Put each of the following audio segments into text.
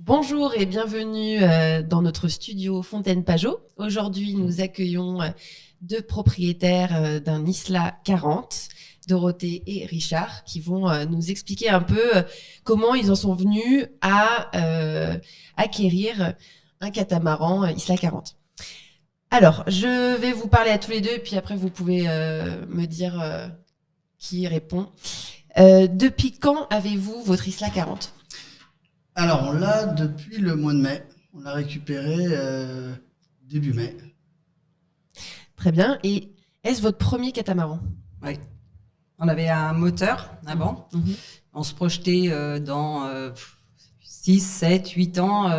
Bonjour et bienvenue dans notre studio Fontaine-Pajot. Aujourd'hui, nous accueillons deux propriétaires d'un Isla 40, Dorothée et Richard, qui vont nous expliquer un peu comment ils en sont venus à acquérir un catamaran Isla 40. Alors, je vais vous parler à tous les deux, puis après vous pouvez me dire qui répond. Depuis quand avez-vous votre Isla 40 ? Alors, on l'a depuis le mois de mai. On l'a récupéré début mai. Très bien. Et est-ce votre premier catamaran ? Oui. On avait un moteur avant. Mhm. On se projetait dans 6, 7, 8 ans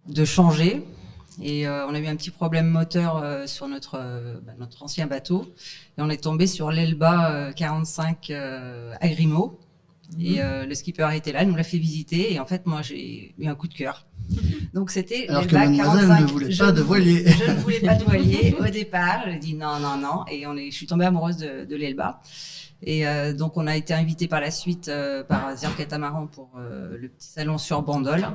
de changer. Et on a eu un petit problème moteur sur notre ancien bateau. Et on est tombé sur l'Elba 45 Agrimo. Et le skipper était là, il nous l'a fait visiter. Et en fait, moi, j'ai eu un coup de cœur. Donc, c'était Alors que l'Elba mademoiselle 45. ne voulait pas de voilier. Je ne voulais pas de voilier au départ. Je dis non. Et je suis tombée amoureuse de l'Elba. Et donc, on a été invité par la suite par Zir Catamaran pour le petit salon sur Bandol.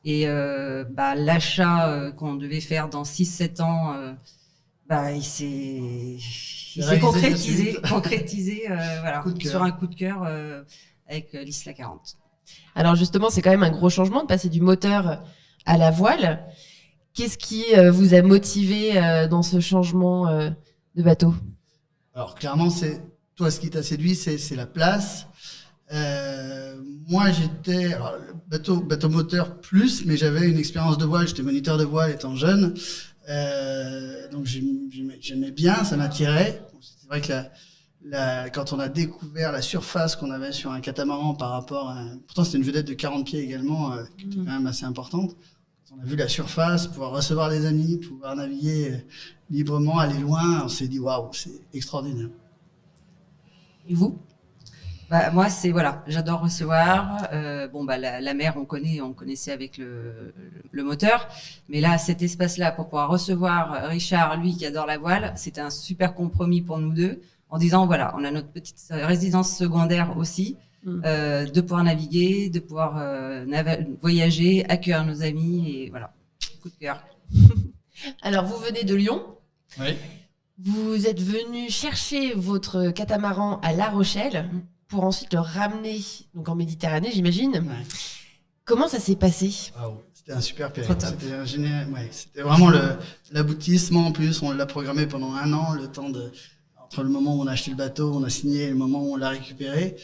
Et l'achat qu'on devait faire dans 6-7 ans, il s'est concrétisé voilà, sur un coup de cœur avec l'Isla 40. Alors justement, c'est quand même un gros changement de passer du moteur à la voile. Qu'est-ce qui vous a motivé dans ce changement de bateau ? Alors, clairement, toi, ce qui t'a séduit, c'est la place. Moi, j'étais bateau moteur plus, mais j'avais une expérience de voile. J'étais moniteur de voile étant jeune. Donc, j'aimais bien, ça m'attirait. C'est vrai que quand on a découvert la surface qu'on avait sur un catamaran par rapport à... Pourtant, c'était une vedette de 40 pieds également, qui était quand même assez importante. Quand on a vu la surface, pouvoir recevoir des amis, pouvoir naviguer librement, aller loin, on s'est dit, waouh, c'est extraordinaire. Et vous ? Moi, j'adore recevoir. La mer, on connaissait avec le moteur. Mais là, cet espace-là, pour pouvoir recevoir Richard, lui qui adore la voile, c'était un super compromis pour nous deux. En disant, voilà, on a notre petite résidence secondaire aussi, de pouvoir naviguer, de pouvoir voyager, accueillir nos amis, et voilà, coup de cœur. Alors, vous venez de Lyon. Oui. Vous êtes venu chercher votre catamaran à La Rochelle pour ensuite le ramener donc en Méditerranée, j'imagine. Ouais. Comment ça s'est passé ? Wow. C'était un super période. C'était un génial. Ouais, c'était vraiment l'aboutissement en plus. On l'a programmé pendant 1 an, le temps entre le moment où on a acheté le bateau, on a signé, et le moment où on l'a récupéré.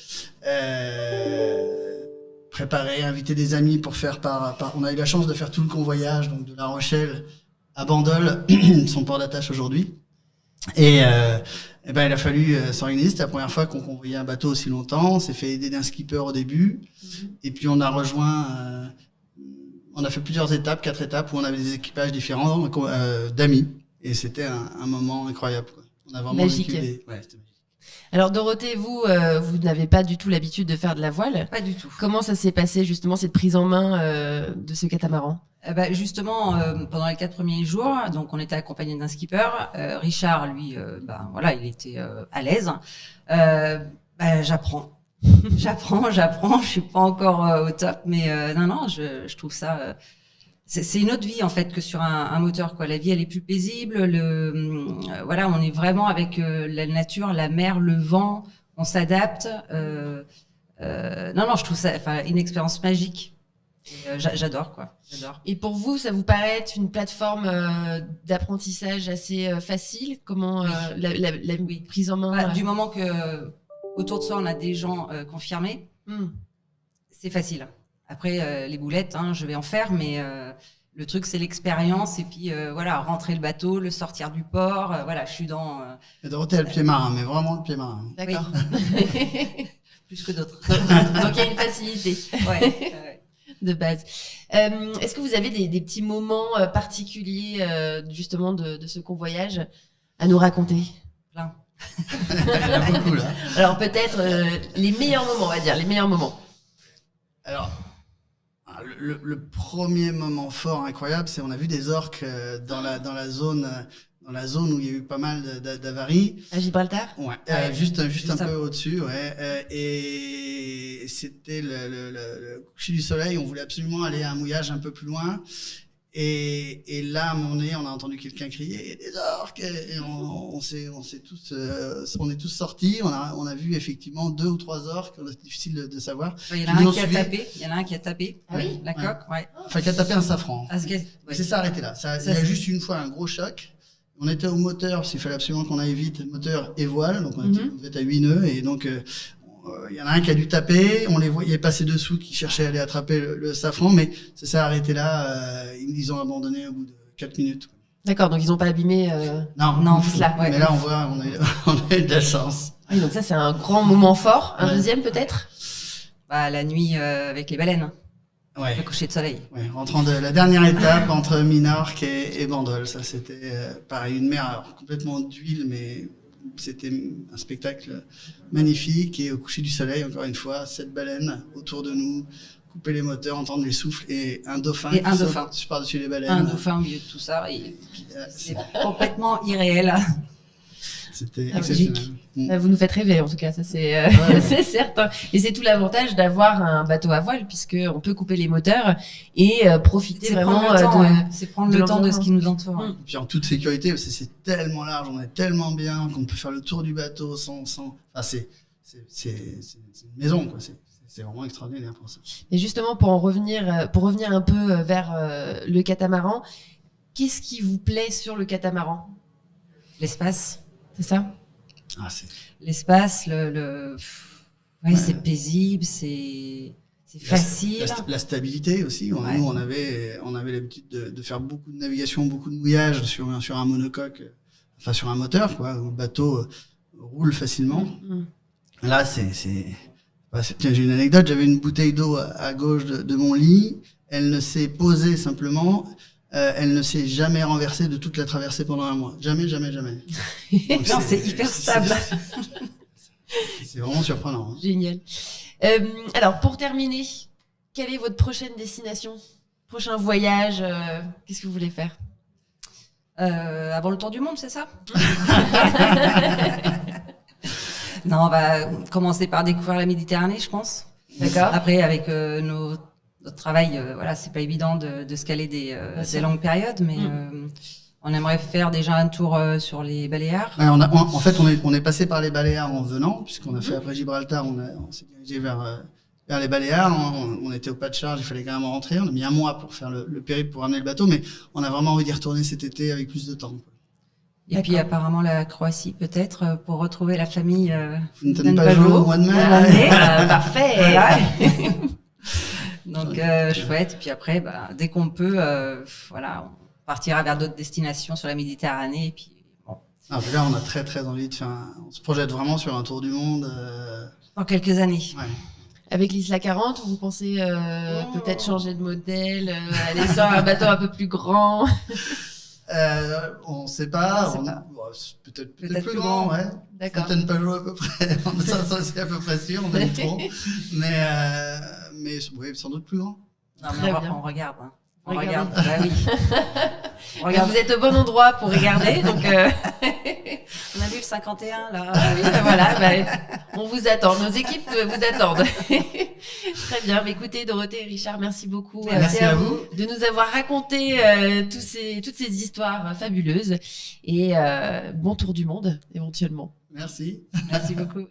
Préparer, inviter des amis pour faire on a eu la chance de faire tout le convoyage, donc de La Rochelle à Bandol, son port d'attache aujourd'hui. Et il a fallu s'organiser. C'était la première fois qu'on convoyait un bateau aussi longtemps. On s'est fait aider d'un skipper au début. Et puis on a rejoint, on a fait plusieurs étapes, 4 étapes où on avait des équipages différents d'amis. Et c'était un moment incroyable, quoi. On a vraiment magique. Vécu ouais, c'était magique. Alors Dorothée, vous n'avez pas du tout l'habitude de faire de la voile. Pas du tout. Comment ça s'est passé justement cette prise en main de ce catamaran ? Justement, pendant les 4 premiers jours, donc on était accompagné d'un skipper. Richard, lui, il était à l'aise. J'apprends. Je suis pas encore au top, mais je trouve ça. C'est une autre vie en fait que sur un moteur, quoi. La vie, elle est plus paisible. On est vraiment avec la nature, la mer, le vent. On s'adapte. Je trouve ça, une expérience magique. J'adore, quoi. J'adore. Et pour vous, ça vous paraît être une plateforme d'apprentissage assez facile ? Comment la prise en main Du moment que autour de soi on a des gens confirmés, c'est facile. Après les boulettes, je vais en faire, mais le truc c'est l'expérience et puis rentrer le bateau, le sortir du port. Je suis dans. Et Dorothée a le pied marin, mais vraiment le pied marin. D'accord. Oui. Plus que d'autres. Donc il y a une facilité. Ouais. De base. Est-ce que vous avez des petits moments particuliers justement de ce convoyage à nous raconter ? Plein. Il y en a beaucoup là. Alors peut-être les meilleurs moments, on va dire, les meilleurs moments. Alors, le premier moment fort incroyable, c'est on a vu des orques dans la zone dans la zone où il y a eu pas mal d'avaries. À Gibraltar? Ouais, Ouais, juste un juste peu au-dessus, ouais. Et c'était le coucher du soleil. On voulait absolument aller à un mouillage un peu plus loin. Et là, à un moment donné, on a entendu quelqu'un crier des orques. Et on est tous sortis. On a vu effectivement 2 ou 3 orques. C'est difficile de savoir. Il y en a un qui a tapé. Il y en a un qui a tapé. Ah oui? La coque, ouais. Enfin, qui a tapé un safran. Ah, ouais. C'est ça arrêté là. Il y a juste une fois un gros choc. On était au moteur, parce qu'il fallait absolument qu'on aille vite, moteur et voile. Donc on était à 8 nœuds. Et donc, il y en a un qui a dû taper. On les voyait passer dessous, qui cherchait à aller attraper le safran. Mais ça s'est arrêté là. Ils ont abandonné au bout de 4 minutes. D'accord, donc ils n'ont pas abîmé Non, cela. ouais. Mais là, on voit, on a eu de la chance. Oui, donc ça, c'est un grand moment fort. Un deuxième, peut-être? Bah, la nuit avec les baleines, Ouais. le coucher de soleil. Ouais, rentrant de la dernière étape entre Minorque et Bandol. Ça, c'était pareil, une mer alors, complètement d'huile, mais c'était un spectacle magnifique. Et au coucher du soleil, encore une fois, 7 baleines autour de nous, couper les moteurs, entendre les souffles et un dauphin Et qui un saute dauphin. par-dessus les baleines. Un dauphin au milieu de tout ça. Et c'est complètement irréel. C'était Ah, exceptionnel. Vous nous faites rêver, en tout cas, ça c'est c'est certain. Et c'est tout l'avantage d'avoir un bateau à voile, puisque on peut couper les moteurs et profiter C'est vraiment prendre le temps, de. ouais. C'est prendre de le temps de ce l'environnement. qui nous entoure. Mm. Puis en toute sécurité, parce que c'est tellement large, on est tellement bien qu'on peut faire le tour du bateau sans. Enfin, c'est une maison, quoi. C'est vraiment extraordinaire pour ça. Et justement, pour revenir un peu vers le catamaran, qu'est-ce qui vous plaît sur le catamaran? L'espace. C'est ça? Ah, c'est L'espace, ouais, c'est paisible, c'est facile. la stabilité aussi. Ouais. Nous, on avait l'habitude de faire beaucoup de navigation, beaucoup de mouillage sur un monocoque, enfin sur un moteur, quoi, où le bateau roule facilement. Là, tiens, j'ai une anecdote. J'avais une bouteille d'eau à gauche de mon lit. Elle ne s'est posée simplement. Elle ne s'est jamais renversée de toute la traversée pendant un mois. Jamais, jamais, jamais. Donc, Non, c'est hyper stable. C'est vraiment surprenant. Hein. Génial. Alors, pour terminer, quelle est votre prochaine destination? Prochain voyage? Qu'est-ce que vous voulez faire? Avant le tour du monde, c'est ça? Non, on va commencer par découvrir la Méditerranée, je pense. D'accord. Après, avec notre travail, voilà, c'est pas évident de se caler des longues périodes, mais on aimerait faire déjà un tour sur les Baléares. Ouais, en fait, on est passé par les Baléares en venant, puisqu'on a fait après Gibraltar, on s'est dirigé vers les Baléares. On était au pas de charge, il fallait quand même rentrer. On a mis un mois pour faire le périple pour ramener le bateau, mais on a vraiment envie d'y retourner cet été avec plus de temps. Quoi. Et puis apparemment la Croatie peut-être pour retrouver la famille Fontaine-Pajot au mois de mai. Parfait. Voilà. Donc chouette. Puis après, dès qu'on peut, voilà, on partira vers d'autres destinations sur la Méditerranée. Et puis bon. Ah, là, on a très très envie de faire. On se projette vraiment sur un tour du monde. Dans quelques années. Ouais. Avec l'Isla 40, vous pensez peut-être changer de modèle, aller sur un bateau un peu plus grand? On ne sait pas. On sait pas. Bon, peut-être plus grand, ouais. D'accord. Fontaine-Pajot à peu près. Ça c'est à peu près sûr. On aime trop. Mais oui, sans doute plus grand. Non, Très mais bien. on regarde. Hein. On Regardez. regarde. Bah oui. On regarde. Vous êtes au bon endroit pour regarder, donc On a vu le 51 là. oui, voilà, on vous attend, nos équipes vous attendent. Très bien, mais écoutez Dorothée et Richard, merci beaucoup Merci à vous. de nous avoir raconté toutes ces histoires fabuleuses et bon tour du monde éventuellement. Merci. Merci beaucoup.